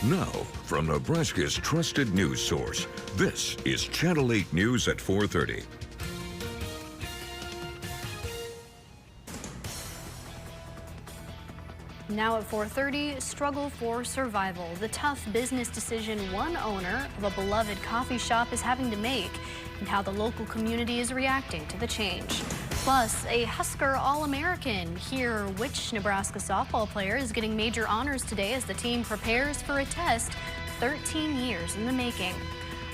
Now, from Nebraska's trusted news source, this is Channel 8 News at 4:30. Now at 4:30, struggle for survival. The tough business decision one owner of a beloved coffee shop is having to make, and how the local community is reacting to the change. Plus, a Husker All-American. Hear which Nebraska softball player is getting major honors today as the team prepares for a test 13 years in the making.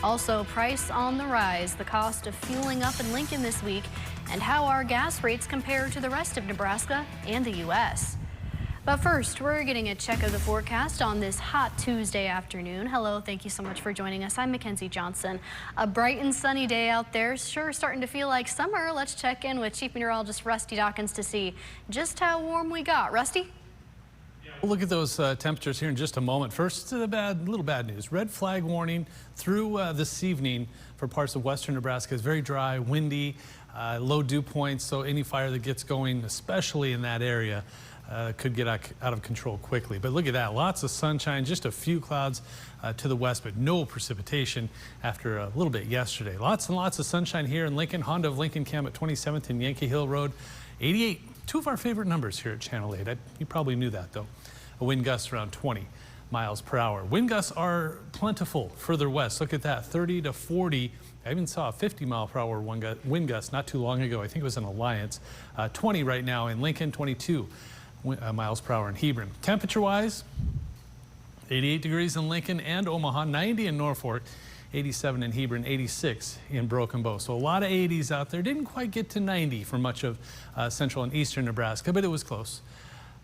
Also, price on the rise, the cost of fueling up in Lincoln this week, and how our gas rates compare to the rest of Nebraska and the U.S. But first, we're getting a check of the forecast on this hot Tuesday afternoon. Hello, thank you so much for joining us. I'm Mackenzie Johnson. A bright and sunny day out there, sure starting to feel like summer. Let's check in with Chief Meteorologist Rusty Dawkins to see just how warm we got. Rusty? We'll look at those temperatures here in just a moment. First, little bad news. Red flag warning through this evening for parts of western Nebraska. It's very dry, windy, low dew points, so any fire that gets going, especially in that area, could get out of control quickly. But look at that, lots of sunshine, just a few clouds to the west, but no precipitation after a little bit yesterday. Lots and lots of sunshine here in Lincoln. Honda of Lincoln Cam at 27th and Yankee Hill Road, 88. Two of our favorite numbers here at Channel 8. You probably knew that, though. A wind gust around 20 miles per hour. Wind gusts are plentiful further west. Look at that, 30 to 40. I even saw a 50-mile-per-hour wind gust not too long ago. I think it was in Alliance. 20 right now in Lincoln, 22 miles per hour in Hebron. Temperature-wise, 88 degrees in Lincoln and Omaha, 90 in Norfolk, 87 in Hebron, 86 in Broken Bow. So a lot of 80s out there. Didn't quite get to 90 for much of central and eastern Nebraska, but it was close.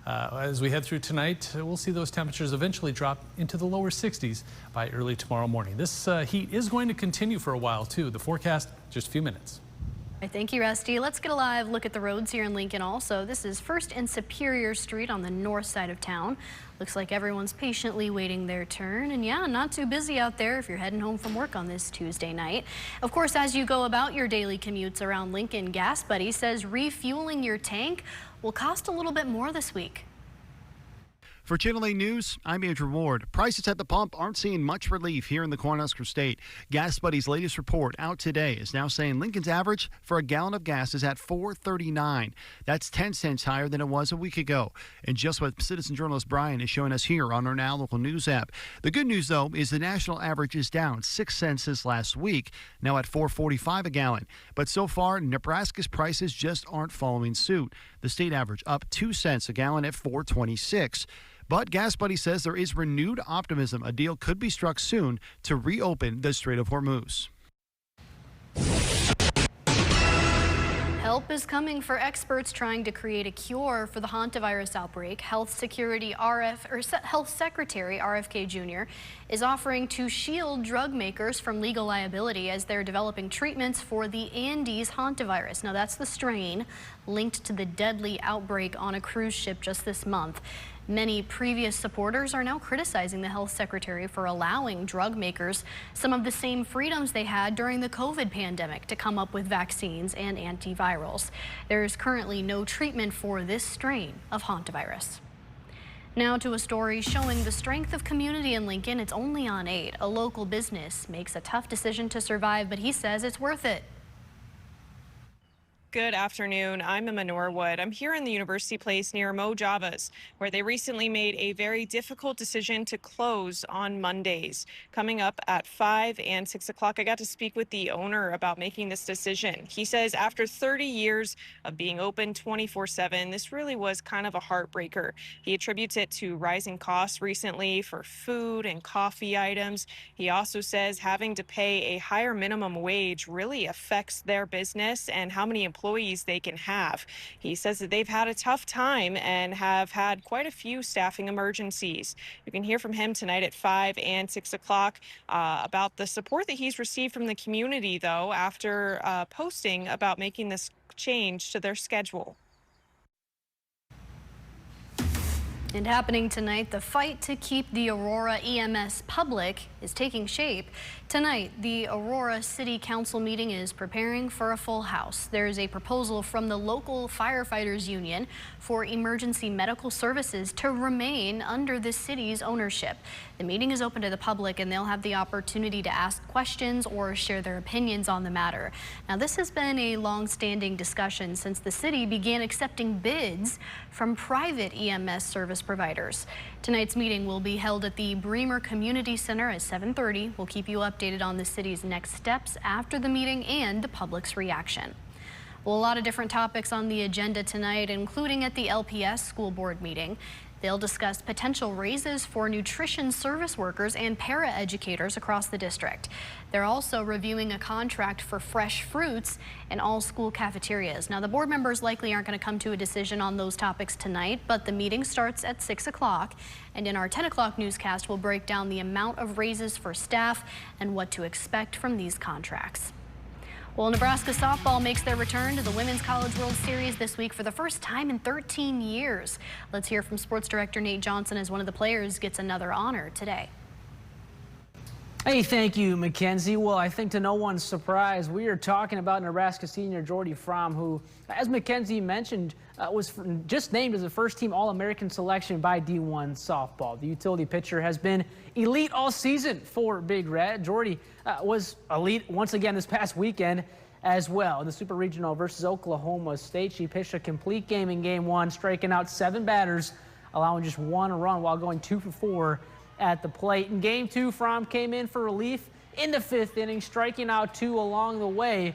As we head through tonight, we'll see those temperatures eventually drop into the lower 60s by early tomorrow morning. This heat is going to continue for a while, too. The forecast, just a few minutes. Thank you, Rusty. Let's get a live look at the roads here in Lincoln also. This is First and Superior Street on the north side of town. Looks like everyone's patiently waiting their turn. And yeah, not too busy out there if you're heading home from work on this Tuesday night. Of course, as you go about your daily commutes around Lincoln, Gas Buddy says refueling your tank will cost a little bit more this week. For Channel 8 News, I'm Andrew Ward. Prices at the pump aren't seeing much relief here in the Cornhusker State. Gas Buddy's latest report out today is now saying Lincoln's average for a gallon of gas is at $4.39. That's 10 cents higher than it was a week ago. And just what citizen journalist Brian is showing us here on our Now Local News app. The good news, though, is the national average is down 6 cents since last week, now at $4.45 a gallon. But so far, Nebraska's prices just aren't following suit. The state average up 2 cents a gallon at $4.26. But Gas Buddy says there is renewed optimism a deal could be struck soon to reopen the Strait of Hormuz. Help is coming for experts trying to create a cure for the hantavirus outbreak. Health Secretary RFK Jr. is offering to shield drug makers from legal liability as they're developing treatments for the Andes hantavirus. Now that's the strain linked to the deadly outbreak on a cruise ship just this month. Many previous supporters are now criticizing the health secretary for allowing drug makers some of the same freedoms they had during the COVID pandemic to come up with vaccines and antivirals. There is currently no treatment for this strain of hantavirus. Now to a story showing the strength of community in Lincoln. It's only on 8. A local business makes a tough decision to survive, but he says it's worth it. Good afternoon. I'm Emma Norwood. I'm here in the University Place near Mojava's, where they recently made a very difficult decision to close on Mondays. Coming up at 5 and 6 o'clock, I got to speak with the owner about making this decision. He says after 30 years of being open 24/7, this really was kind of a heartbreaker. He attributes it to rising costs recently for food and coffee items. He also says having to pay a higher minimum wage really affects their business and how many employees they can have. He says that they've had a tough time and have had quite a few staffing emergencies. You can hear from him tonight at 5 and 6 o'clock about the support that he's received from the community, though, after posting about making this change to their schedule. And happening tonight, the fight to keep the Aurora EMS public is taking shape. Tonight, the Aurora City Council meeting is preparing for a full house. There's a proposal from the local firefighters union for emergency medical services to remain under the city's ownership. The meeting is open to the public and they'll have the opportunity to ask questions or share their opinions on the matter. Now, this has been a long-standing discussion since the city began accepting bids from private EMS service providers. Tonight's meeting will be held at the Bremer Community Center at 7:30. We'll keep you updated on the city's next steps after the meeting and the public's reaction. Well, a lot of different topics on the agenda tonight, including at the LPS school board meeting. They'll discuss potential raises for nutrition service workers and para-educators across the district. They're also reviewing a contract for fresh fruits in all school cafeterias. Now, the board members likely aren't going to come to a decision on those topics tonight, but the meeting starts at 6 o'clock. And in our 10 o'clock newscast, we'll break down the amount of raises for staff and what to expect from these contracts. Well, Nebraska softball makes their return to the Women's College World Series this week for the first time in 13 years. Let's hear from Sports Director Nate Johnson as one of the players gets another honor today. Hey, thank you, Mackenzie. Well, I think to no one's surprise, we are talking about Nebraska senior Jordy Fromm, who, as Mackenzie mentioned, was just named as a first-team All-American selection by D1 softball. The utility pitcher has been elite all season for Big Red. Jordy was elite once again this past weekend as well. In the Super Regional versus Oklahoma State, she pitched a complete game in Game 1, striking out 7 batters, allowing just 1 run while going 2 for 4 at the plate. In Game 2, Fromm came in for relief in the 5th inning, striking out 2 along the way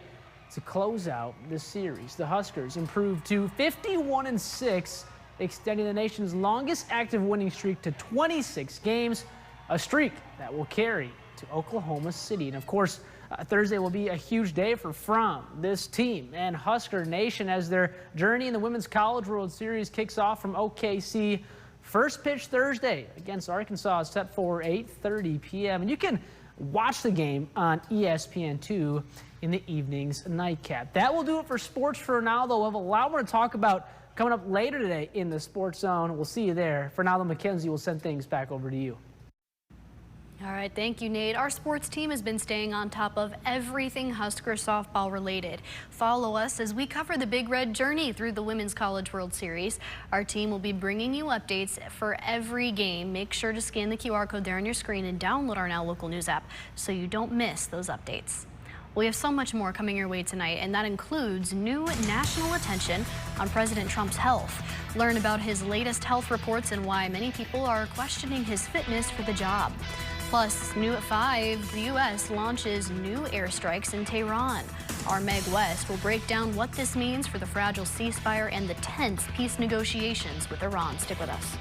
to close out this series. The Huskers improved to 51-6, extending the nation's longest active winning streak to 26 games, a streak that will carry to Oklahoma City. And of course, Thursday will be a huge day for Fromm, this team, and Husker Nation as their journey in the Women's College World Series kicks off from OKC. First pitch Thursday against Arkansas is set for 8:30 p.m. And you can watch the game on ESPN2 in the evening's nightcap. That will do it for sports for now, though. We'll have a lot more to talk about coming up later today in the Sports Zone. We'll see you there. For now, though, Mackenzie will send things back over to you. All right, thank you, Nate. Our sports team has been staying on top of everything Husker softball related. Follow us as we cover the Big Red journey through the Women's College World Series. Our team will be bringing you updates for every game. Make sure to scan the QR code there on your screen and download our Now Local News app so you don't miss those updates. We have so much more coming your way tonight, and that includes new national attention on President Trump's health. Learn about his latest health reports and why many people are questioning his fitness for the job. Plus, new at 5, the U.S. launches new airstrikes in Tehran. Our Meg West will break down what this means for the fragile ceasefire and the tense peace negotiations with Iran. Stick with us.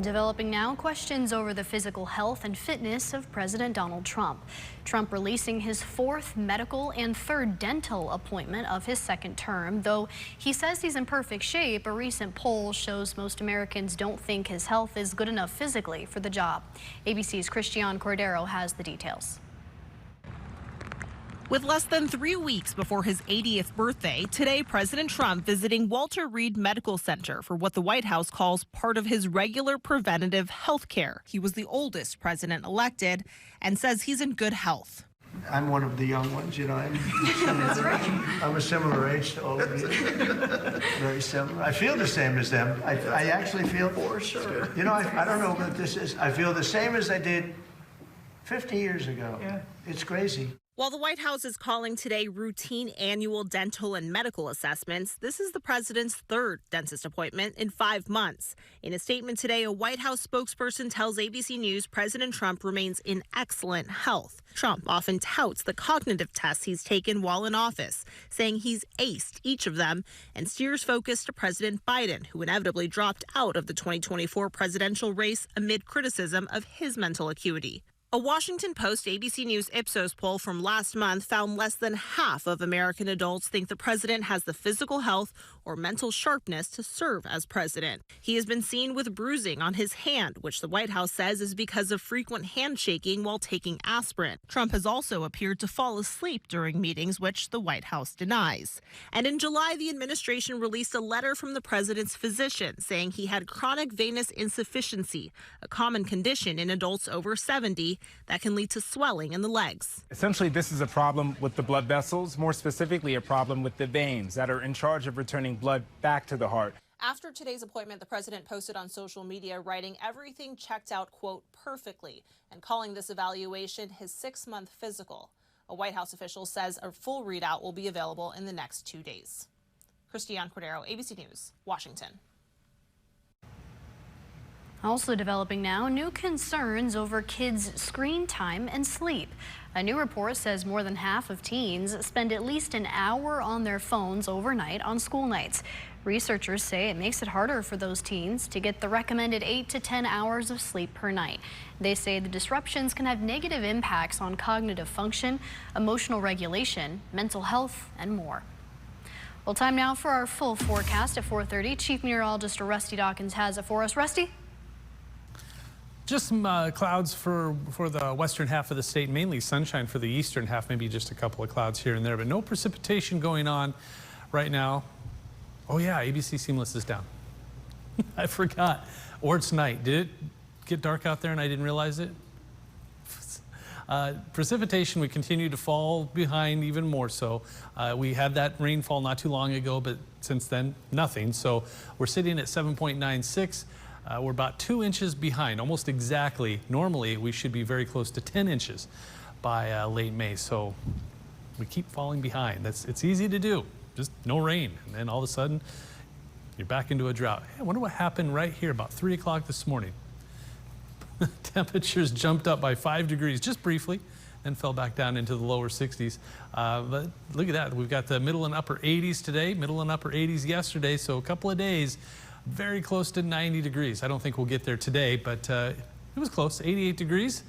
Developing now, questions over the physical health and fitness of President Donald Trump. Trump releasing his 4th medical and 3rd dental appointment of his 2nd term. Though he says he's in perfect shape, a recent poll shows most Americans don't think his health is good enough physically for the job. ABC's Christian Cordero has the details. With less than 3 weeks before his 80th birthday, today President Trump visiting Walter Reed Medical Center for what the White House calls part of his regular preventative health care. He was the oldest president elected and says he's in good health. I'm one of the young ones, you know. I'm a similar age to all of you. Very similar. I feel the same as them. I actually feel, for sure. You know, I don't know what this is. I feel the same as I did 50 years ago. Yeah. It's crazy. While the White House is calling today routine annual dental and medical assessments, this is the president's 3rd dentist appointment in 5 months. In a statement today, a White House spokesperson tells ABC News President Trump remains in excellent health. Trump often touts the cognitive tests he's taken while in office, saying he's aced each of them, and steers focus to President Biden, who inevitably dropped out of the 2024 presidential race amid criticism of his mental acuity. A Washington Post ABC News Ipsos poll from last month found less than half of American adults think the president has the physical health or mental sharpness to serve as president. He has been seen with bruising on his hand, which the White House says is because of frequent handshaking while taking aspirin. Trump has also appeared to fall asleep during meetings, which the White House denies. And in July, the administration released a letter from the president's physician saying he had chronic venous insufficiency, a common condition in adults over 70 that can lead to swelling in the legs. Essentially, this is a problem with the blood vessels, more specifically a problem with the veins that are in charge of returning blood back to the heart. After today's appointment, the president posted on social media writing everything checked out, quote, perfectly, and calling this evaluation his 6-month physical. A White House official says a full readout will be available in the next 2 days. Christian Cordero, ABC News, Washington. Also developing now, new concerns over kids' screen time and sleep. A new report says more than half of teens spend at least an hour on their phones overnight on school nights. Researchers say it makes it harder for those teens to get the recommended 8 to 10 hours of sleep per night. They say the disruptions can have negative impacts on cognitive function, emotional regulation, mental health, and more. Well, time now for our full forecast at 4:30. Chief Meteorologist Rusty Dawkins has it for us. Rusty? Just some clouds for the western half of the state, mainly sunshine for the eastern half, maybe just a couple of clouds here and there, but no precipitation going on right now. Oh yeah, ABC Seamless is down. I forgot. Or it's night. Did it get dark out there and I didn't realize it? Precipitation, we continue to fall behind even more so. We had that rainfall not too long ago, but since then, nothing. So we're sitting at 7.96. We're about 2 inches behind, almost exactly. Normally, we should be very close to 10 inches by late May. So we keep falling behind. It's easy to do. Just no rain. And then all of a sudden, you're back into a drought. Hey, I wonder what happened right here about 3 o'clock this morning. Temperatures jumped up by 5 degrees just briefly, then fell back down into the lower 60s. But look at that. We've got the middle and upper 80s today, middle and upper 80s yesterday. So a couple of days very close to 90 degrees. I don't think we'll get there today, but it was close, 88 degrees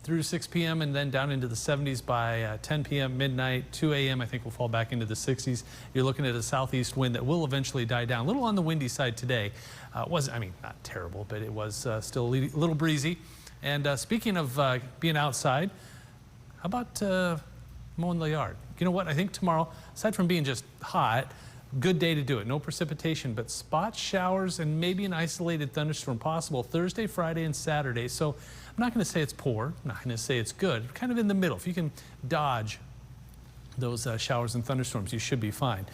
through 6 p.m. and then down into the 70s by 10 p.m., midnight, 2 a.m. I think we'll fall back into the 60s. You're looking at a southeast wind that will eventually die down. A little on the windy side today. I mean, not terrible, but it was still a little breezy. And speaking of being outside, how about mowing the yard? You know what? I think tomorrow, aside from being just hot, good day to do it. No precipitation, but spot showers and maybe an isolated thunderstorm possible Thursday, Friday, and Saturday. So I'm not going to say it's poor. I'm not going to say it's good. Kind of in the middle. If you can dodge those showers and thunderstorms, you should be fine.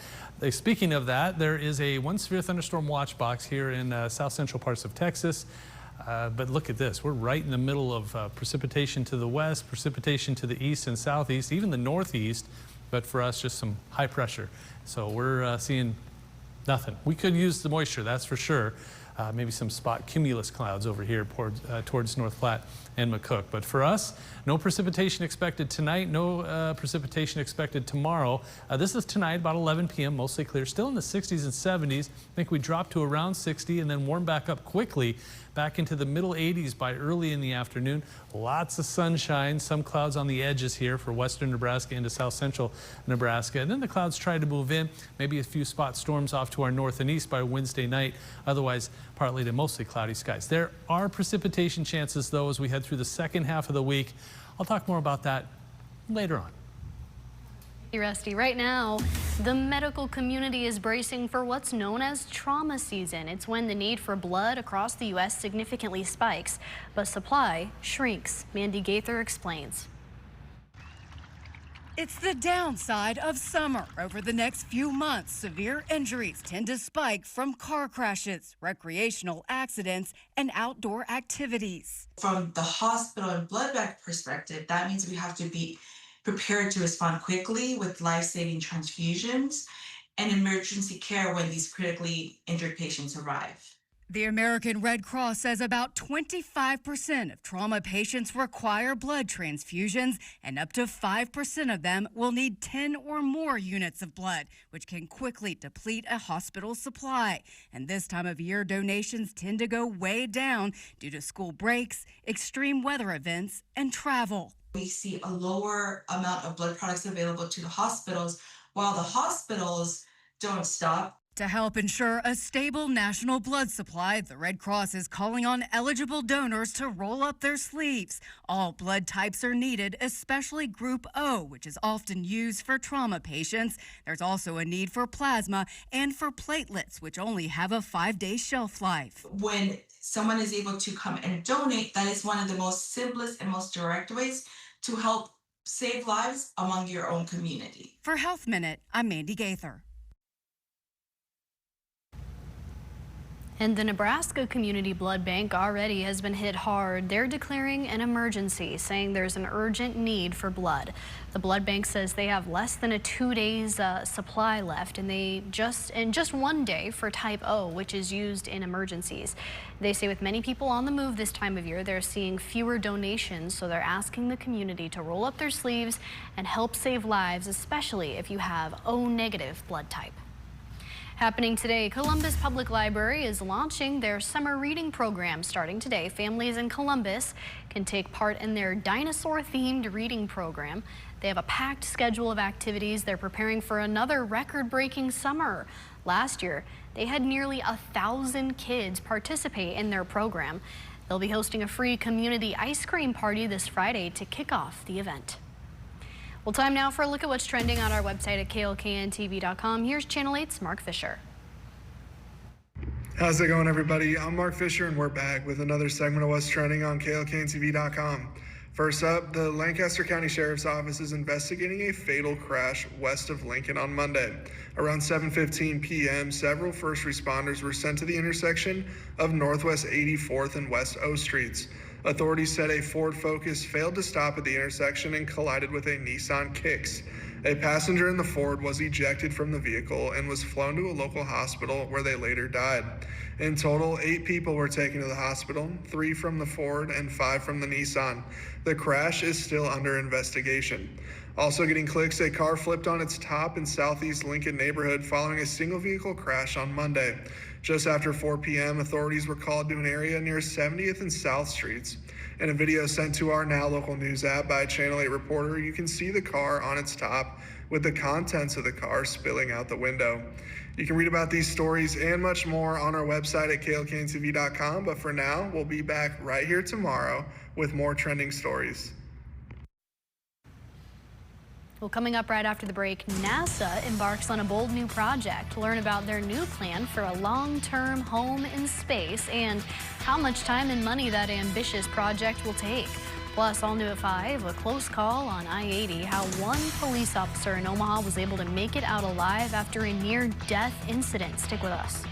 Speaking of that, there is a 1 severe thunderstorm watch box here in south central parts of Texas. But look at this. We're right in the middle of precipitation to the west, precipitation to the east and southeast, even the northeast. But for us, just some high pressure. So we're seeing nothing. We could use the moisture, that's for sure. Maybe some spot cumulus clouds over here towards North Platte and McCook. But for us, no precipitation expected tonight, no precipitation expected tomorrow. This is tonight, about 11 p.m., mostly clear. Still in the 60s and 70s. I think we drop to around 60 and then warm back up quickly back into the middle 80s by early in the afternoon. Lots of sunshine, some clouds on the edges here for western Nebraska into south central Nebraska. And then the clouds try to move in, maybe a few spot storms off to our north and east by Wednesday night. Otherwise, partly to mostly cloudy skies. There are precipitation chances, though, as we head through the second half of the week. I'll talk more about that later on. Hey, Rusty, right now, the medical community is bracing for what's known as trauma season. It's when the need for blood across the U.S. significantly spikes, but supply shrinks. Mandy Gaither explains. It's the downside of summer. Over the next few months, severe injuries tend to spike from car crashes, recreational accidents, and outdoor activities. From the hospital and blood bank perspective, that means we have to be prepared to respond quickly with life-saving transfusions and emergency care when these critically injured patients arrive. The American Red Cross says about 25% of trauma patients require blood transfusions, and up to 5% of them will need 10 or more units of blood, which can quickly deplete a hospital supply. And this time of year, donations tend to go way down due to school breaks, extreme weather events, and travel. We see a lower amount of blood products available to the hospitals, while the hospitals don't stop. To help ensure a stable national blood supply, the Red Cross is calling on eligible donors to roll up their sleeves. All blood types are needed, especially Group O, which is often used for trauma patients. There's also a need for plasma and for platelets, which only have a 5-day shelf life. When someone is able to come and donate, that is one of the most simplest and most direct ways to help save lives among your own community. For Health Minute, I'm Mandy Gaither. And the Nebraska Community Blood Bank already has been hit hard. They're declaring an emergency, saying there's an urgent need for blood. The blood bank says they have less than a 2 days supply left, and just 1 day for type O, which is used in emergencies. They say with many people on the move this time of year, they're seeing fewer donations, so they're asking the community to roll up their sleeves and help save lives, especially if you have O negative blood type. Happening today, Columbus Public Library is launching their summer reading program. Starting today, families in Columbus can take part in their dinosaur-themed reading program. They have a packed schedule of activities. They're preparing for another record-breaking summer. Last year, they had nearly 1,000 kids participate in their program. They'll be hosting a free community ice cream party this Friday to kick off the event. Well, time now for a look at what's trending on our website at klkntv.com. Here's Channel 8's Mark Fisher. How's it going, everybody? I'm Mark Fisher, and we're back with another segment of what's trending on klkntv.com. First up, the Lancaster County Sheriff's Office is investigating a fatal crash west of Lincoln on Monday. Around 7:15 p.m., several first responders were sent to the intersection of Northwest 84th and West O Streets. Authorities said a Ford Focus failed to stop at the intersection and collided with a Nissan Kicks. A passenger in the Ford was ejected from the vehicle and was flown to a local hospital where they later died. In total, 8 people were taken to the hospital, 3 from the Ford and 5 from the Nissan. The crash is still under investigation. Also getting clicks, a car flipped on its top in southeast Lincoln neighborhood following a single vehicle crash on Monday. Just after 4 p.m., authorities were called to an area near 70th and South Streets. In a video sent to our Now Local News app by a Channel 8 reporter, you can see the car on its top with the contents of the car spilling out the window. You can read about these stories and much more on our website at klkntv.com, but for now, we'll be back right here tomorrow with more trending stories. Well, coming up right after the break, NASA embarks on a bold new project. Learn about their new plan for a long-term home in space and how much time and money that ambitious project will take. Plus, all new at 5, a close call on I-80, how one police officer in Omaha was able to make it out alive after a near-death incident. Stick with us.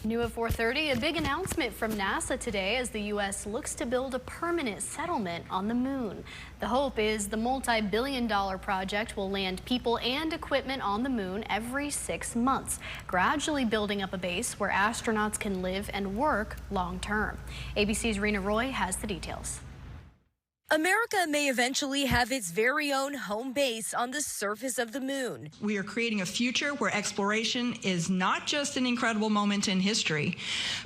New at 4:30, a big announcement from NASA today as the U.S. looks to build a permanent settlement on the moon. The hope is the multi-billion-dollar project will land people and equipment on the moon every 6 months, gradually building up a base where astronauts can live and work long-term. ABC's Rena Roy has the details. America may eventually have its very own home base on the surface of the moon. We are creating a future where exploration is not just an incredible moment in history,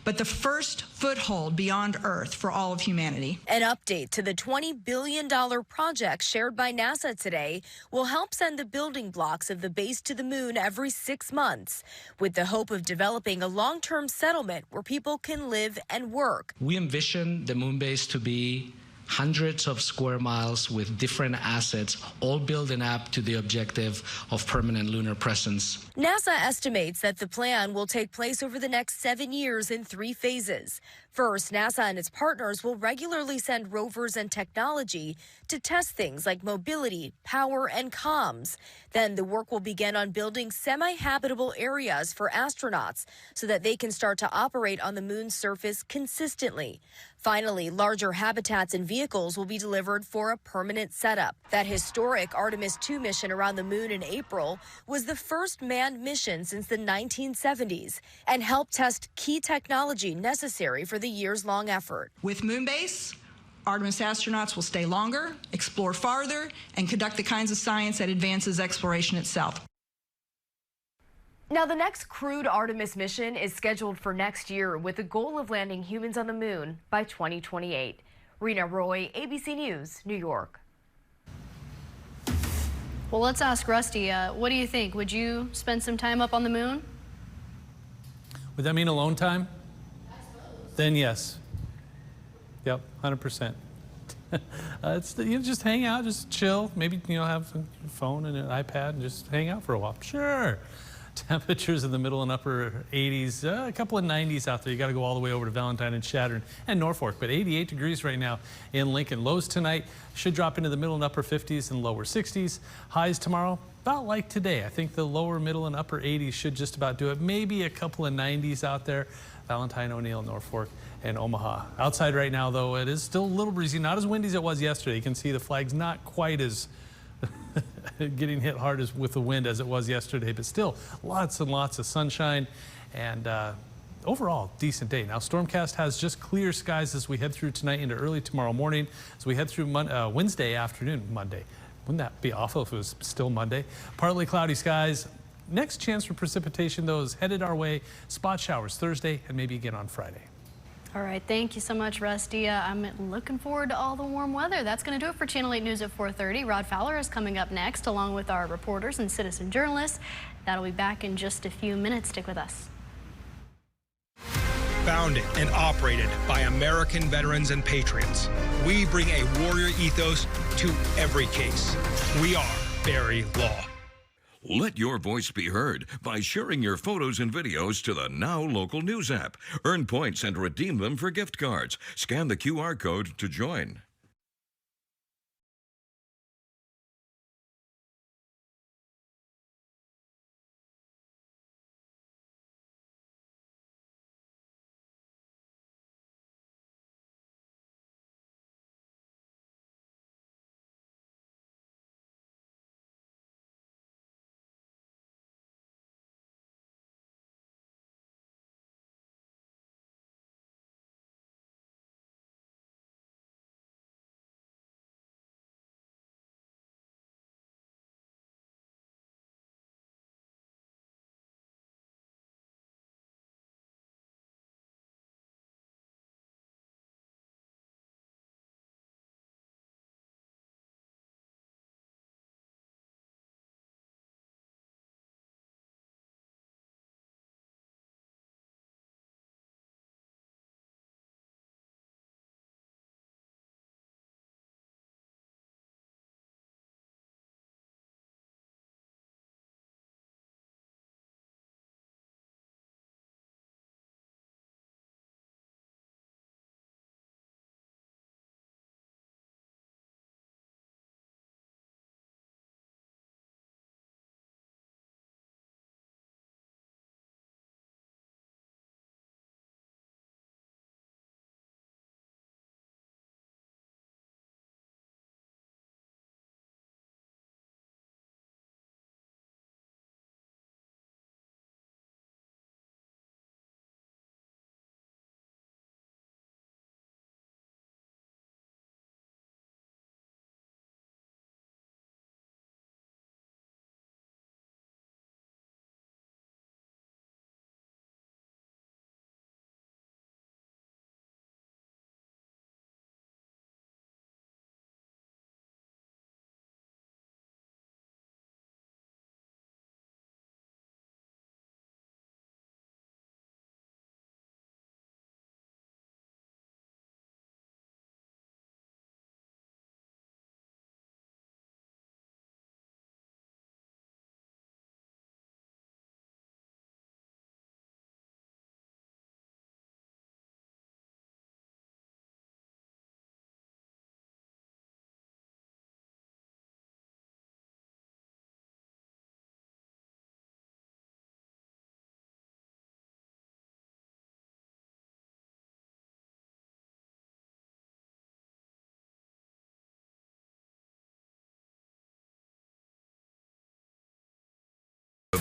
but the first foothold beyond Earth for all of humanity. An update to the $20 billion project shared by NASA today will help send the building blocks of the base to the moon every 6 months, with the hope of developing a long-term settlement where people can live and work. We envision the moon base to be hundreds of square miles with different assets, all building up to the objective of permanent lunar presence. NASA estimates that the plan will take place over the next 7 years in 3 phases. First, NASA and its partners will regularly send rovers and technology to test things like mobility, power, and comms. Then the work will begin on building semi-habitable areas for astronauts so that they can start to operate on the moon's surface consistently. Finally, larger habitats and vehicles will be delivered for a permanent setup. That historic Artemis II mission around the moon in April was the first manned mission since the 1970s and helped test key technology necessary for the years-long effort. With Moonbase, Artemis astronauts will stay longer, explore farther, and conduct the kinds of science that advances exploration itself. Now, the next crewed Artemis mission is scheduled for next year with the goal of landing humans on the moon by 2028. Rena Roy, ABC News, New York. Well, let's ask Rusty, what do you think? Would you spend some time up on the moon? Would that mean alone time? Then yes. Yep, 100%. Just hang out, just chill. Maybe have a phone and an iPad and just hang out for a while. Sure. Temperatures in the middle and upper 80s, a couple of 90s out there. You got to go all the way over to Valentine and Chatham and Norfolk, but 88 degrees right now in Lincoln. Lows tonight should drop into the middle and upper 50s and lower 60s. Highs tomorrow, about like today. I think the lower, middle, and upper 80s should just about do it. Maybe a couple of 90s out there. Valentine, O'Neill, Norfolk, and Omaha. Outside right now, though, it is still a little breezy, not as windy as it was yesterday. You can see the flag's not quite as getting hit hard as with the wind as it was yesterday, but still lots and lots of sunshine and overall decent day. Now, Stormcast has just clear skies as we head through tonight into early tomorrow morning, as we head through Wednesday afternoon, Monday. Wouldn't that be awful if it was still Monday? Partly cloudy skies. Next chance for precipitation, though, is headed our way. Spot showers Thursday and maybe again on Friday. All right, thank you so much, Rusty. I'm looking forward to all the warm weather. That's going to do it for Channel 8 News at 4:30. Rod Fowler is coming up next, along with our reporters and citizen journalists. That'll be back in just a few minutes. Stick with us. Founded and operated by American veterans and patriots, we bring a warrior ethos to every case. We are Barry Law. Let your voice be heard by sharing your photos and videos to the Now Local News app. Earn points and redeem them for gift cards. Scan the QR code to join.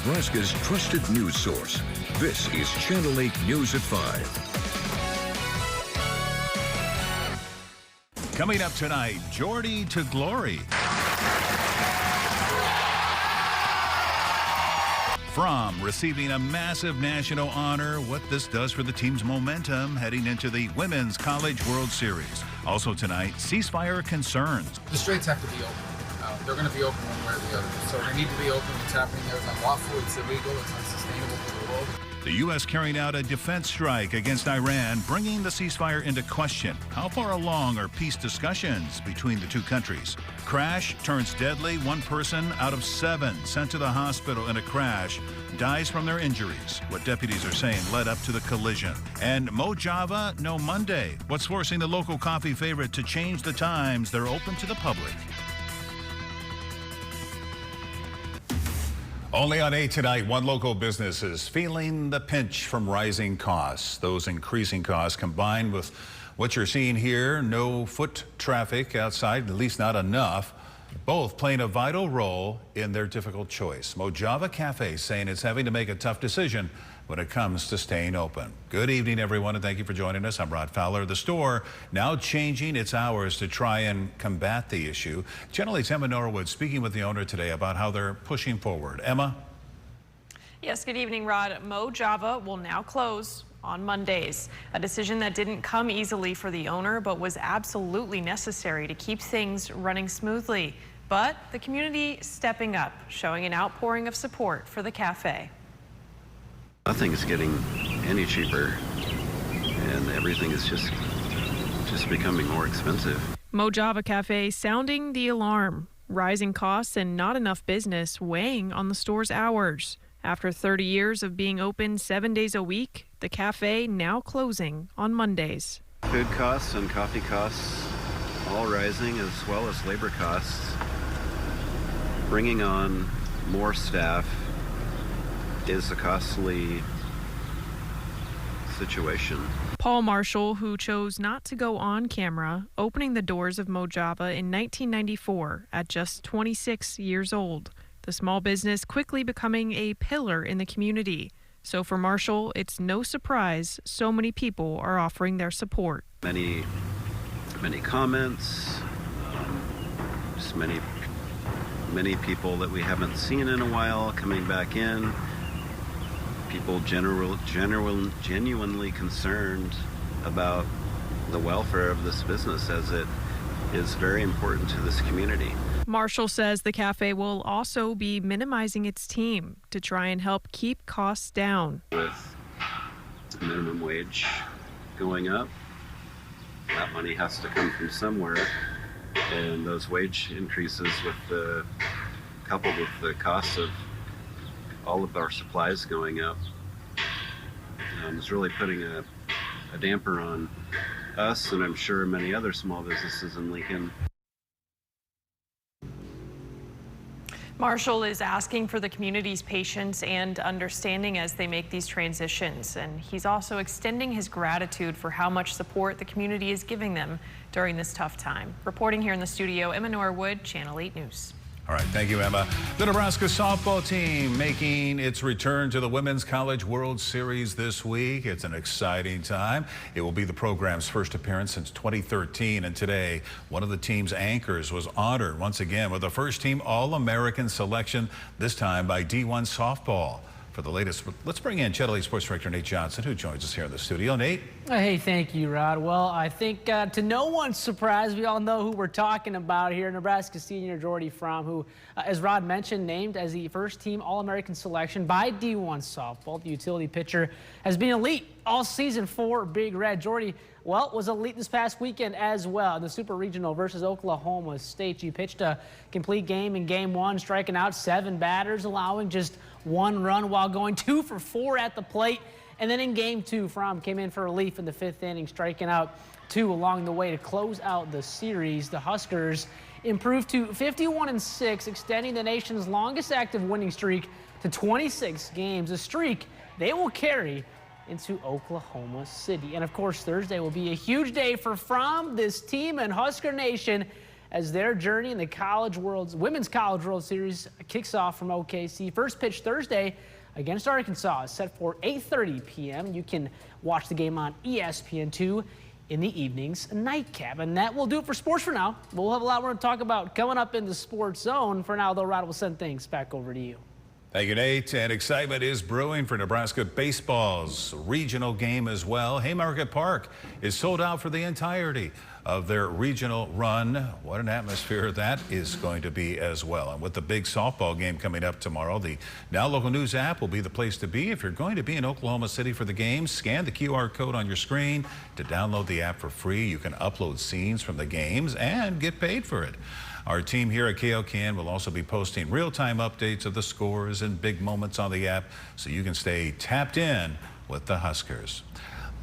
Nebraska's trusted news source. This is Channel 8 News at 5. Coming up tonight, Geordie to glory. Fromm receiving a massive national honor, what this does for the team's momentum heading into the Women's College World Series. Also tonight, ceasefire concerns. The straits have to be open. They're going to be open one way or the other. So they need to be open. What's happening there is unlawful, it's illegal, it's unsustainable for the world. The U.S. carrying out a defense strike against Iran, bringing the ceasefire into question. How far along are peace discussions between the two countries? Crash turns deadly. 1 person out of 7 sent to the hospital in a crash dies from their injuries. What deputies are saying led up to the collision. And Mojava, no Monday. What's forcing the local coffee favorite to change the times they're open to the public? Only on 8 tonight, one local business is feeling the pinch from rising costs. Those increasing costs combined with what you're seeing here, no foot traffic outside, at least not enough, both playing a vital role in their difficult choice. Mojava Cafe saying it's having to make a tough decision when it comes to staying open. Good evening, everyone, and thank you for joining us. I'm Rod Fowler. The store now changing its hours to try and combat the issue. Channel 8's Emma Norwood speaking with the owner today about how they're pushing forward. Emma? Yes, good evening, Rod. Mojava will now close on Mondays, a decision that didn't come easily for the owner, but was absolutely necessary to keep things running smoothly. But the community stepping up, showing an outpouring of support for the cafe. Nothing's getting any cheaper, and everything is just becoming more expensive. Mojava Cafe sounding the alarm. Rising costs and not enough business weighing on the store's hours. After 30 years of being open 7 days a week, the cafe now closing on Mondays. Food costs and coffee costs all rising, as well as labor costs. Bringing on more staff is a costly situation. Paul Marshall, who chose not to go on camera, opening the doors of Mojava in 1994 at just 26 years old. The small business quickly becoming a pillar in the community. So for Marshall, it's no surprise so many people are offering their support. Many comments, just many people that we haven't seen in a while coming back in. People genuinely concerned about the welfare of this business, as it is very important to this community. Marshall says the cafe will also be minimizing its team to try and help keep costs down. With minimum wage going up, that money has to come from somewhere, and those wage increases coupled with the cost of all of our supplies going up, is really putting a damper on us, and I'm sure many other small businesses in Lincoln. Marshall is asking for the community's patience and understanding as they make these transitions, and he's also extending his gratitude for how much support the community is giving them during this tough time. Reporting here in the studio, Emma Norwood, Channel 8 News. All right, thank you, Emma. The Nebraska softball team making its return to the Women's College World Series this week. It's an exciting time. It will be the program's first appearance since 2013, and today, one of the team's anchors was honored once again with a first-team All-American selection, this time by D1 softball. For the latest, let's bring in Channel 8 Sports Director Nate Johnson, who joins us here in the studio. Nate? Hey, thank you, Rod. Well, I think to no one's surprise, we all know who we're talking about here. Nebraska senior Geordie Fromm, who, as Rod mentioned, named as the first-team All-American selection by D1 softball. The utility pitcher has been elite all season for Big Red. Geordie, well, was elite this past weekend as well in the Super Regional versus Oklahoma State. She pitched a complete game in Game 1, striking out 7 batters, allowing just 1 run while going 2 for 4 at the plate. And then in Game 2, Fromm came in for relief in the 5th inning, striking out 2 along the way to close out the series. The Huskers improved to 51-6, extending the nation's longest active winning streak to 26 games, a streak they will carry into Oklahoma City. And of course, Thursday will be a huge day for Fromm, this team, and Husker Nation as their journey in the Women's College World Series kicks off from OKC. First pitch Thursday against Arkansas is set for 8:30 p.m. You can watch the game on ESPN2 in the evening's nightcap. And that will do it for sports for now. We'll have a lot more to talk about coming up in the Sports Zone. For now, though, Rod, will send things back over to you. Thank you, Nate. And excitement is brewing for Nebraska baseball's regional game as well. Haymarket Park is sold out for the entirety of their regional run. What an atmosphere that is going to be as well. And with the big softball game coming up tomorrow, the Now Local News app will be the place to be. If you're going to be in Oklahoma City for the game, scan the QR code on your screen to download the app for free. You can upload scenes from the games and get paid for it. Our team here at KOKN will also be posting real-time updates of the scores and big moments on the app so you can stay tapped in with the Huskers.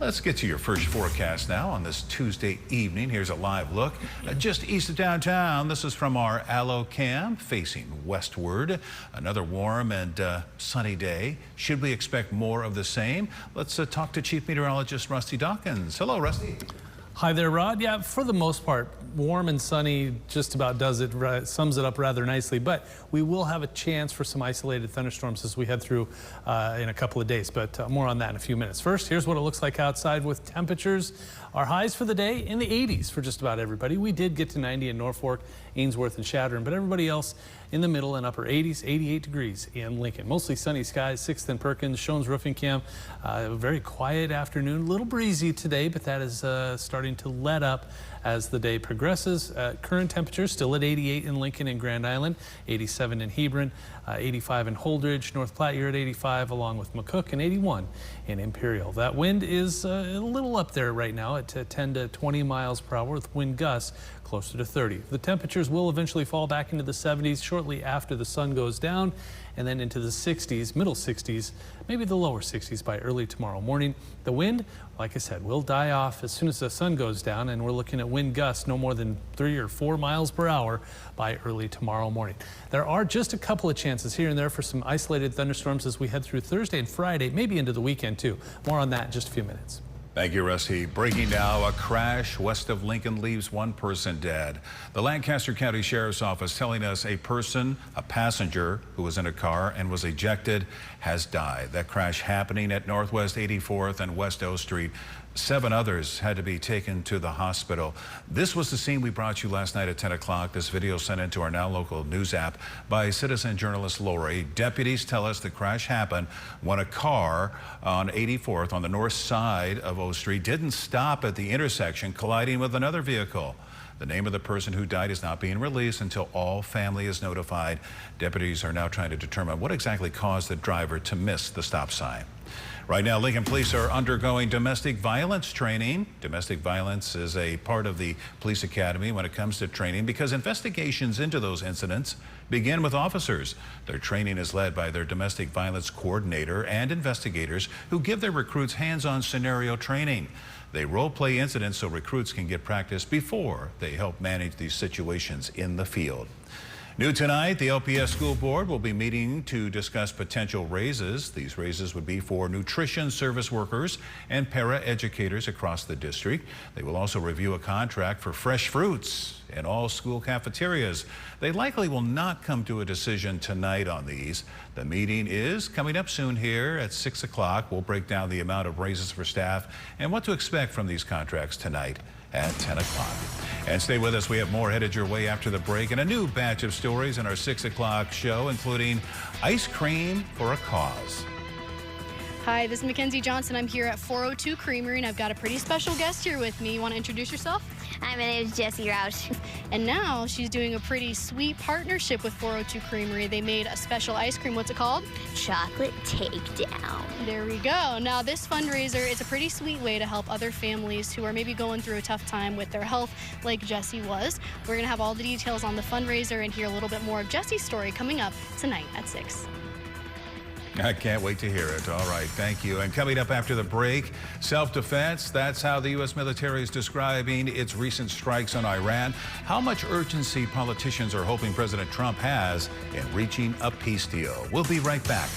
Let's get to your first forecast now on this Tuesday evening. Here's a live look just east of downtown. This is from our Allo Cam facing westward. Another warm and sunny day. Should we expect more of the same? Let's talk to Chief Meteorologist Rusty Dawkins. Hello, Rusty. Hi there, Rod. Yeah, for the most part, warm and sunny just about sums it up rather nicely, but we will have a chance for some isolated thunderstorms as we head through in a couple of days, but more on that in a few minutes. First, here's what it looks like outside with temperatures. Our highs for the day in the 80s for just about everybody. We did get to 90 in Norfolk, Ainsworth, and Chadron, but everybody else in the middle and upper 80s, 88 degrees in Lincoln. Mostly sunny skies, 6th and Perkins, Shones Roofing Cam. A very quiet afternoon, a little breezy today, but that is starting to let up as the day progresses. Current temperatures still at 88 in Lincoln and Grand Island, 87 in Hebron, 85 in Holdridge, North Platte, you're at 85, along with McCook, and 81 in Imperial. That wind is a little up there right now at 10 to 20 miles per hour with wind gusts closer to 30. The temperatures will eventually fall back into the 70s shortly after the sun goes down, and then into the 60s, middle 60s, maybe the lower 60s by early tomorrow morning. The wind, like I said, will die off as soon as the sun goes down, and we're looking at wind gusts no more than 3 or 4 miles per hour by early tomorrow morning. There are just a couple of chances here and there for some isolated thunderstorms as we head through Thursday and Friday, maybe into the weekend too. More on that in just a few minutes. Thank you, Rusty. Breaking now, a crash west of Lincoln leaves one person dead. The Lancaster County Sheriff's Office telling us a passenger who was in a car and was ejected, has died. That crash happening at Northwest 84th and West O Street. 7 others had to be taken to the hospital. This was the scene we brought you last night at 10 o'clock. This video sent into our Now Local News app by citizen journalist Lori. Deputies tell us the crash happened when a car on 84th on the north side of O Street didn't stop at the intersection, colliding with another vehicle. The name of the person who died is not being released until all family is notified. Deputies are now trying to determine what exactly caused the driver to miss the stop sign. Right now, Lincoln police are undergoing domestic violence training. Domestic violence is a part of the police academy when it comes to training because investigations into those incidents begin with officers. Their training is led by their domestic violence coordinator and investigators who give their recruits hands-on scenario training. They role-play incidents so recruits can get practice before they help manage these situations in the field. New tonight, the LPS School Board will be meeting to discuss potential raises. These raises would be for nutrition service workers and para-educators across the district. They will also review a contract for fresh fruits in all school cafeterias. They likely will not come to a decision tonight on these. The meeting is coming up soon here at 6 o'clock. We'll break down the amount of raises for staff and what to expect from these contracts tonight at 10 o'clock. And stay with us. We have more headed your way after the break and a new batch of stories in our 6 o'clock show, including ice cream for a cause. Hi, this is Mackenzie Johnson. I'm here at 402 Creamery, and I've got a pretty special guest here with me. You want to introduce yourself? Hi, my name is Jessie Roush. And now she's doing a pretty sweet partnership with 402 Creamery. They made a special ice cream. What's it called? Chocolate Takedown. There we go. Now, this fundraiser is a pretty sweet way to help other families who are maybe going through a tough time with their health, like Jessie was. We're going to have all the details on the fundraiser and hear a little bit more of Jessie's story coming up tonight at 6. I can't wait to hear it. All right, thank you. And coming up after the break, self-defense. That's how the U.S. military is describing its recent strikes on Iran. How much urgency politicians are hoping President Trump has in reaching a peace deal. We'll be right back.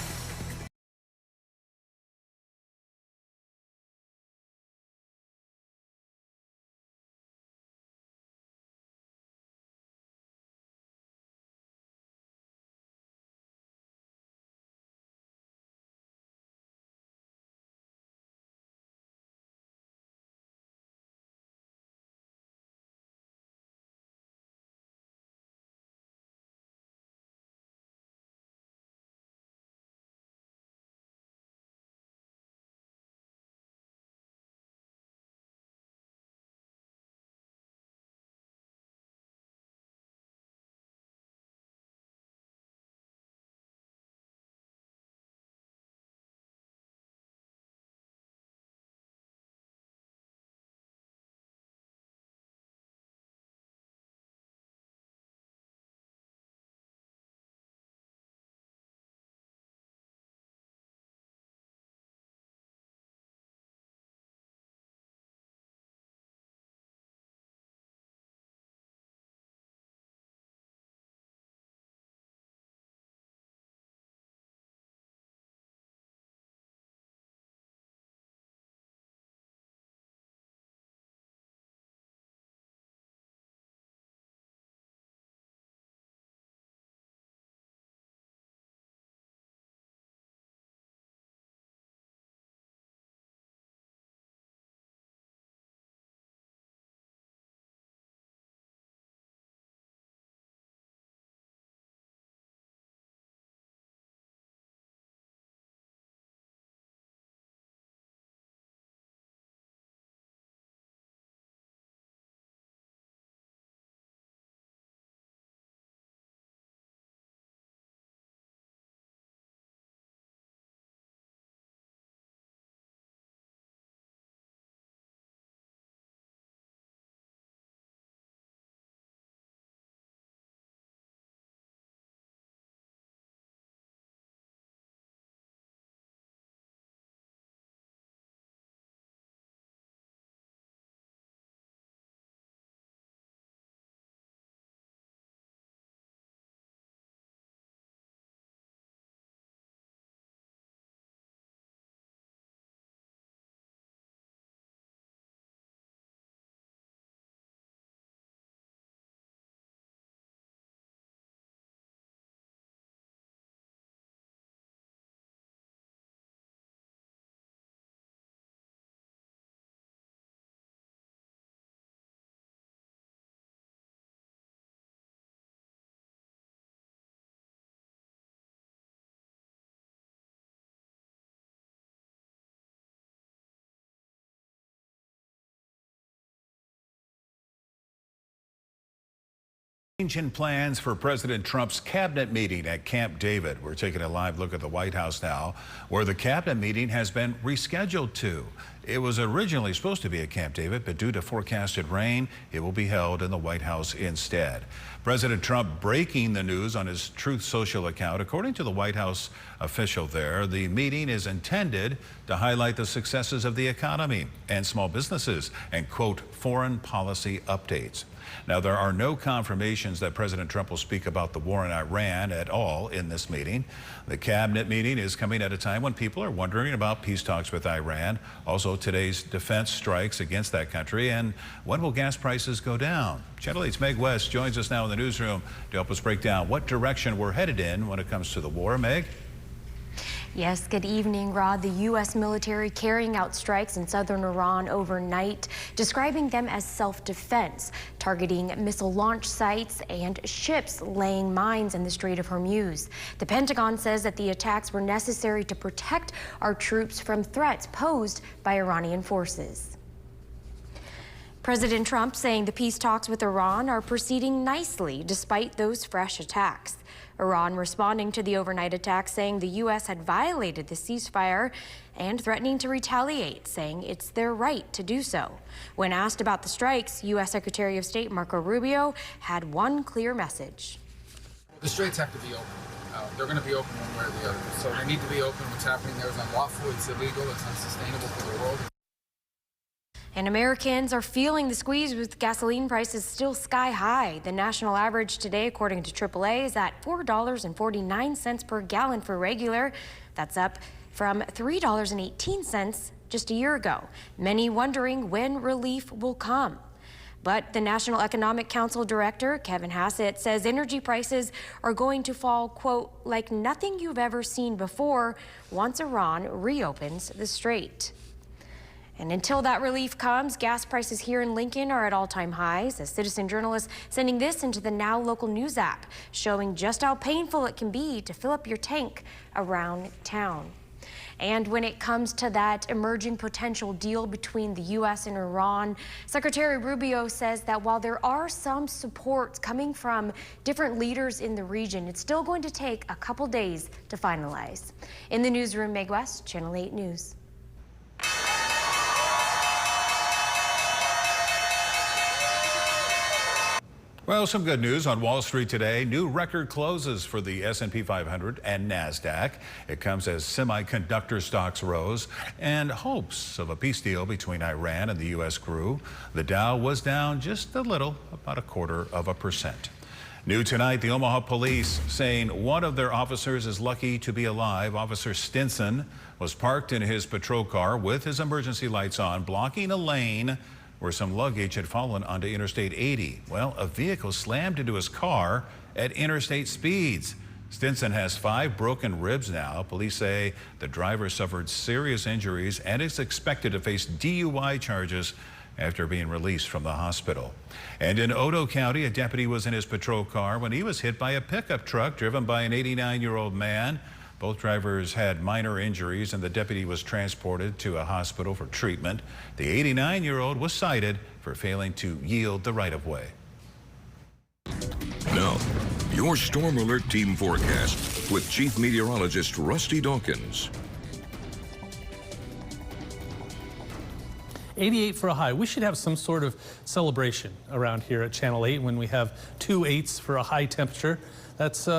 Change in plans for President Trump's cabinet meeting at Camp David. We're taking a live look at the White House now, where the cabinet meeting has been rescheduled to. It was originally supposed to be at Camp David, but due to forecasted rain, it will be held in the White House instead. President Trump breaking the news on his Truth Social account. According to the White House official there, the meeting is intended to highlight the successes of the economy and small businesses and, quote, foreign policy updates. Now, there are no confirmations that President Trump will speak about the war in Iran at all in this meeting. The cabinet meeting is coming at a time when people are wondering about peace talks with Iran. Also, today's defense strikes against that country. And when will gas prices go down? Channel 8's Meg West joins us now in the newsroom to help us break down what direction we're headed in when it comes to the war. Meg? Yes, good evening, Rod. The U.S. military carrying out strikes in southern Iran overnight, describing them as self-defense, targeting missile launch sites and ships laying mines in the Strait of Hormuz. The Pentagon says that the attacks were necessary to protect our troops from threats posed by Iranian forces. President Trump saying the peace talks with Iran are proceeding nicely despite those fresh attacks. Iran responding to the overnight attack, saying the U.S. had violated the ceasefire and threatening to retaliate, saying it's their right to do so. When asked about the strikes, U.S. Secretary of State Marco Rubio had one clear message. The straits have to be open. They're going to be open one way or the other. So they need to be open. What's happening there is unlawful, it's illegal, it's unsustainable for the world. And Americans are feeling the squeeze with gasoline prices still sky high. The national average today, according to AAA, is at $4.49 per gallon for regular. That's up from $3.18 just a year ago. Many wondering when relief will come. But the National Economic Council Director, Kevin Hassett, says energy prices are going to fall, quote, like nothing you've ever seen before once Iran reopens the strait. And until that relief comes, gas prices here in Lincoln are at all-time highs. A citizen journalist sending this into the Now Local News app, showing just how painful it can be to fill up your tank around town. And when it comes to that emerging potential deal between the U.S. and Iran, Secretary Rubio says that while there are some supports coming from different leaders in the region, it's still going to take a couple days to finalize. In the newsroom, Meg West, Channel 8 News. Well, some good news on Wall Street today. New record closes for the S&P 500 and NASDAQ. It comes as semiconductor stocks rose and hopes of a peace deal between Iran and the U.S. grew. The Dow was down just a little, about 0.25%. New tonight, the Omaha police saying one of their officers is lucky to be alive. Officer Stinson was parked in his patrol car with his emergency lights on, blocking a lane where some luggage had fallen onto Interstate 80. Well, a vehicle slammed into his car at interstate speeds. Stinson has 5 broken ribs now. Police say the driver suffered serious injuries and is expected to face DUI charges after being released from the hospital. And in Otoe County, a deputy was in his patrol car when he was hit by a pickup truck driven by an 89-year-old man. Both drivers had minor injuries, and the deputy was transported to a hospital for treatment. The 89-year-old was cited for failing to yield the right-of-way. Now, your Storm Alert Team forecast with Chief Meteorologist Rusty Dawkins. 88 for a high. We should have some sort of celebration around here at Channel 8 when we have 2 8s for a high temperature. That's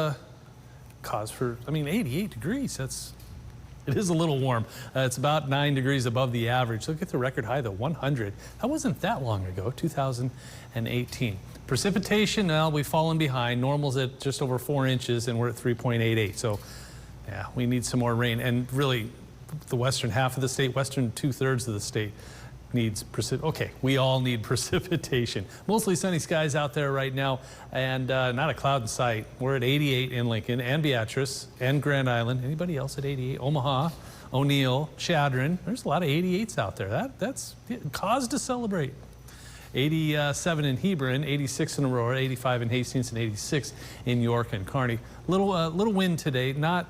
cause for, 88 degrees. It is a little warm. It's about 9 degrees above the average. Look at the record high, though, 100. That wasn't that long ago, 2018. Precipitation, well, we've fallen behind. Normal's at just over 4 inches, and we're at 3.88. So, yeah, we need some more rain. And really, the western half of the state, western 2/3 of the state, needs we all need precipitation. Mostly sunny skies out there right now, and not a cloud in sight. We're at 88 in Lincoln and Beatrice and Grand Island. Anybody else at 88? Omaha, O'Neill, Chadron. There's a lot of 88s out there. That's cause to celebrate. 87 in Hebron, 86 in Aurora, 85 in Hastings, and 86 in York and Kearney. Little wind today, not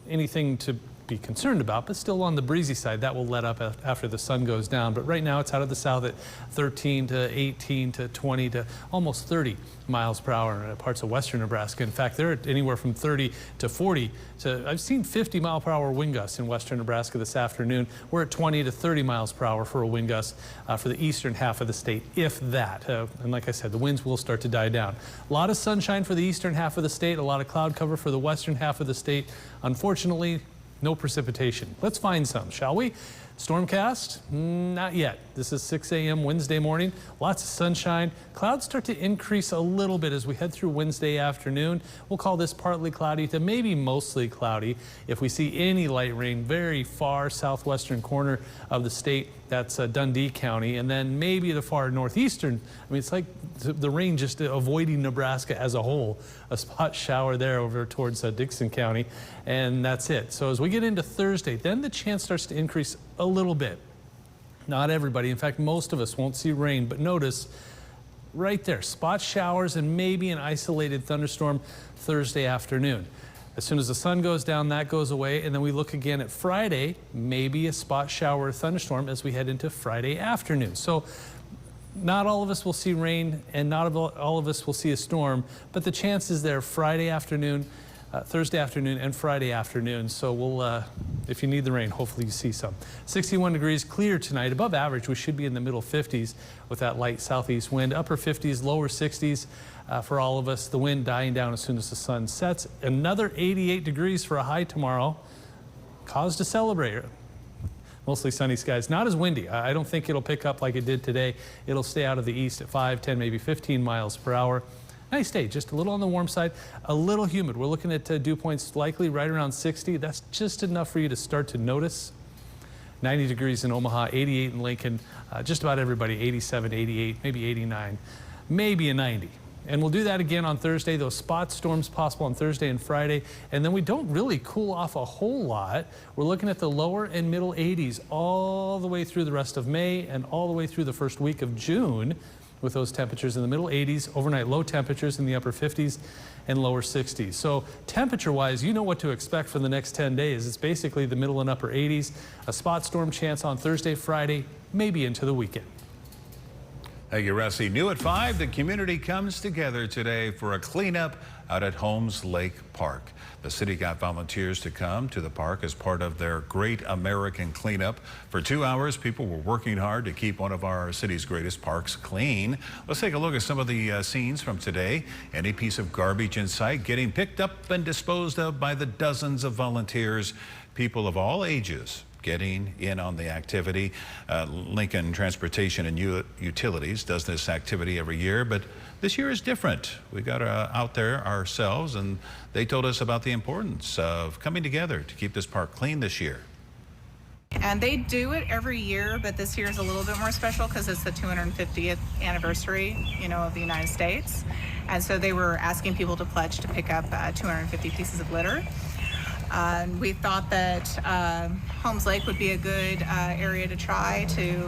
anything to be concerned about, but still on the breezy side. That will let up after the sun goes down. But right now it's out of the south at 13 to 18 to 20 to almost 30 miles per hour in parts of western Nebraska. In fact, they're at anywhere from 30 to 40 to, I've seen 50-mile-per-hour wind gusts in western Nebraska this afternoon. We're at 20 to 30 miles per hour for a wind gust for the eastern half of the state, if that. And like I said, the winds will start to die down. A lot of sunshine for the eastern half of the state, a lot of cloud cover for the western half of the state. Unfortunately, no precipitation. Let's find some, shall we? Stormcast? Not yet. This is 6 a.m. Wednesday morning. Lots of sunshine. Clouds start to increase a little bit as we head through Wednesday afternoon. We'll call this partly cloudy to maybe mostly cloudy. If we see any light rain, very far southwestern corner of the state, that's Dundee County, and then maybe the far northeastern. I mean, it's like the rain just avoiding Nebraska as a whole. A spot shower there over towards Dixon County, and that's it. So as we get into Thursday, then the chance starts to increase a little bit. Not everybody, in fact, most of us won't see rain, but notice right there, spot showers and maybe an isolated thunderstorm Thursday afternoon. As soon as the sun goes down, that goes away, and then we look again at Friday, maybe a spot shower or thunderstorm as we head into Friday afternoon. So not all of us will see rain, and not all of us will see a storm, but the chance is there Friday afternoon, Thursday afternoon, and Friday afternoon. So we'll, if you need the rain, hopefully you see some. 61 degrees, clear tonight, above average. We should be in the middle 50s with that light southeast wind, upper 50s, lower 60s. For all of us, the wind dying down as soon as the sun sets. Another 88 degrees for a high tomorrow. Cause to celebrate. Mostly sunny skies, not as windy. I don't think it'll pick up like it did today. It'll stay out of the east at 5, 10, maybe 15 miles per hour. Nice day, just a little on the warm side, a little humid. We're looking at dew points likely right around 60. That's just enough for you to start to notice. 90 degrees in Omaha, 88 in Lincoln, just about everybody, 87, 88, maybe 89, maybe a 90. And we'll do that again on Thursday. Those spot storms possible on Thursday and Friday. And then we don't really cool off a whole lot. We're looking at the lower and middle 80s all the way through the rest of May and all the way through the first week of June, with those temperatures in the middle 80s, overnight low temperatures in the upper 50s and lower 60s. So temperature-wise, you know what to expect for the next 10 days. It's basically the middle and upper 80s, a spot storm chance on Thursday, Friday, maybe into the weekend. Thank you, Rusty. New at 5, the community comes together today for a cleanup out at Holmes Lake Park. The city got volunteers to come to the park as part of their Great American Cleanup. For 2 hours, people were working hard to keep one of our city's greatest parks clean. Let's take a look at some of the scenes from today. Any piece of garbage in sight getting picked up and disposed of by the dozens of volunteers, people of all ages getting in on the activity. Lincoln Transportation and Utilities does this activity every year, but this year is different. We got out there ourselves, and they told us about the importance of coming together to keep this park clean this year. And they do it every year, but this year is a little bit more special because it's the 250th anniversary, of the United States. And so they were asking people to pledge to pick up 250 pieces of litter. And we thought that Holmes Lake would be a good area to try to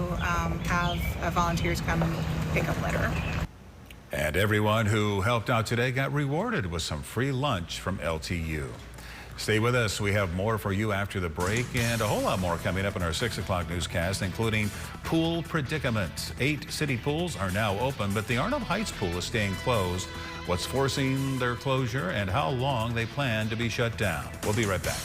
have volunteers come and pick up litter. And everyone who helped out today got rewarded with some free lunch from LTU. Stay with us. We have more for you after the break, and a whole lot more coming up in our 6 o'clock newscast, including pool predicaments. 8 city pools are now open, but the Arnold Heights pool is staying closed. What's forcing their closure and how long they plan to be shut down. We'll be right back.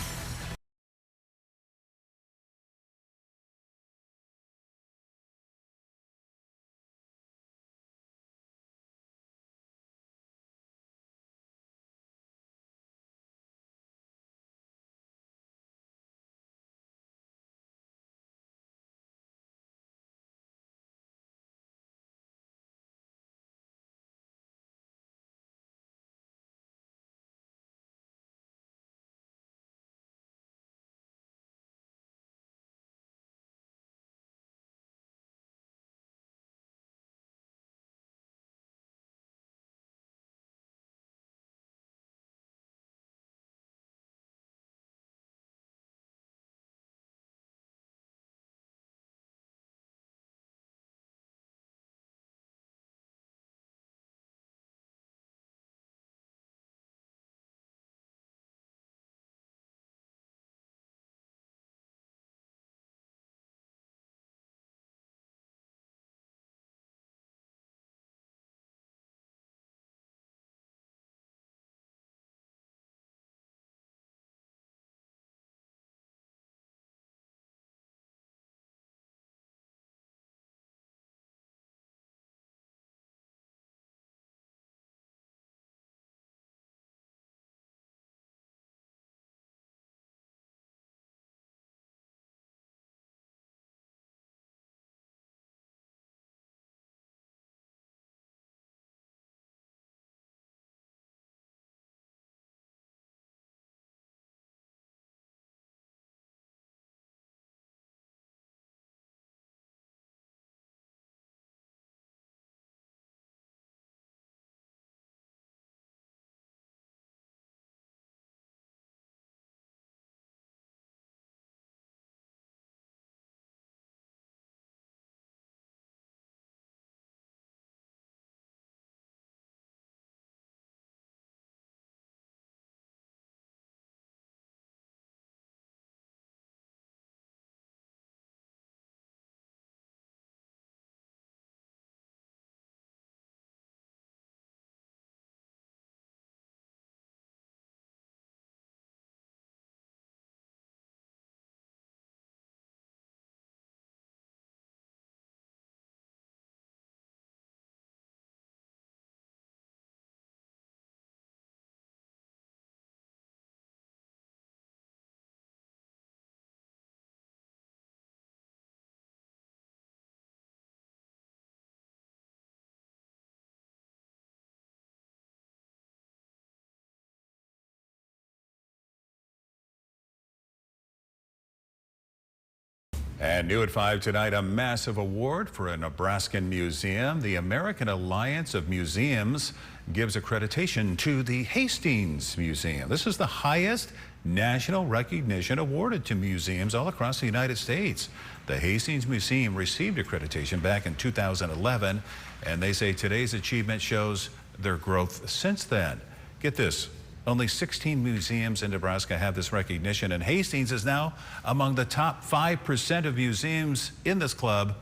And new at 5 tonight, a massive award for a Nebraskan museum. The American Alliance of Museums gives accreditation to the Hastings Museum. This is the highest national recognition awarded to museums all across the United States. The Hastings Museum received accreditation back in 2011, and they say today's achievement shows their growth since then. Get this. Only 16 museums in Nebraska have this recognition, and Hastings is now among the top 5% of museums in this club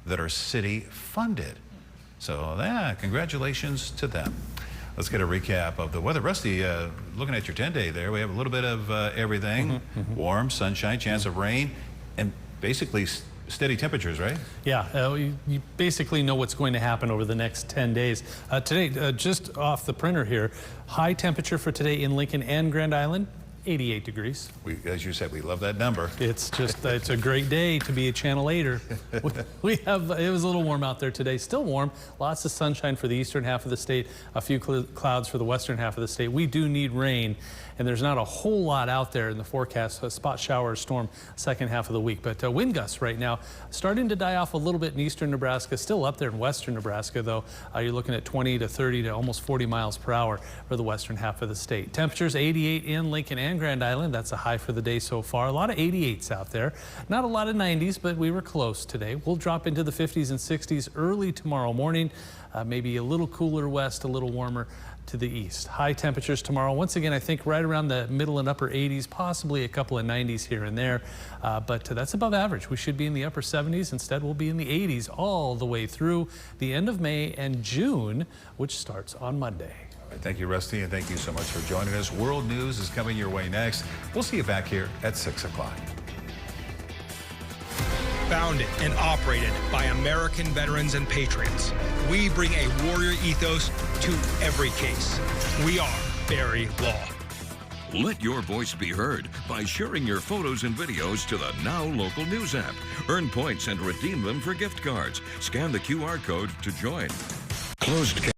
that are city funded. So congratulations to them. Let's get a recap of the weather. Rusty, looking at your 10-day there, we have a little bit of everything. Warm, sunshine, chance of rain, and basically steady temperatures, right? Yeah, you basically know what's going to happen over the next 10 days. Today, just off the printer here, high temperature for today in Lincoln and Grand Island, 88 degrees. As you said, we love that number. It's just, it's a great day to be a Channel 8er. It was a little warm out there today, still warm. Lots of sunshine for the eastern half of the state, a few clouds for the western half of the state. We do need rain, and there's not a whole lot out there in the forecast. A spot shower or storm second half of the week. But wind gusts right now starting to die off a little bit in eastern Nebraska, still up there in western Nebraska, though. You're looking at 20 to 30 to almost 40 miles per hour for the western half of the state. Temperatures 88 in Lincoln and Grand Island. That's a high for the day so far. A lot of 88s out there. Not a lot of 90s, but we were close today. We'll drop into the 50s and 60s early tomorrow morning. Maybe a little cooler west, a little warmer to the east. High temperatures tomorrow. Once again, I think right around the middle and upper 80s, possibly a couple of 90s here and there. But that's above average. We should be in the upper 70s. Instead, we'll be in the 80s all the way through the end of May and June, which starts on Monday. Thank you, Rusty, and thank you so much for joining us. World News is coming your way next. We'll see you back here at 6 o'clock. Founded and operated by American veterans and patriots, we bring a warrior ethos to every case. We are Barry Law. Let your voice be heard by sharing your photos and videos to the Now Local News app. Earn points and redeem them for gift cards. Scan the QR code to join. Closed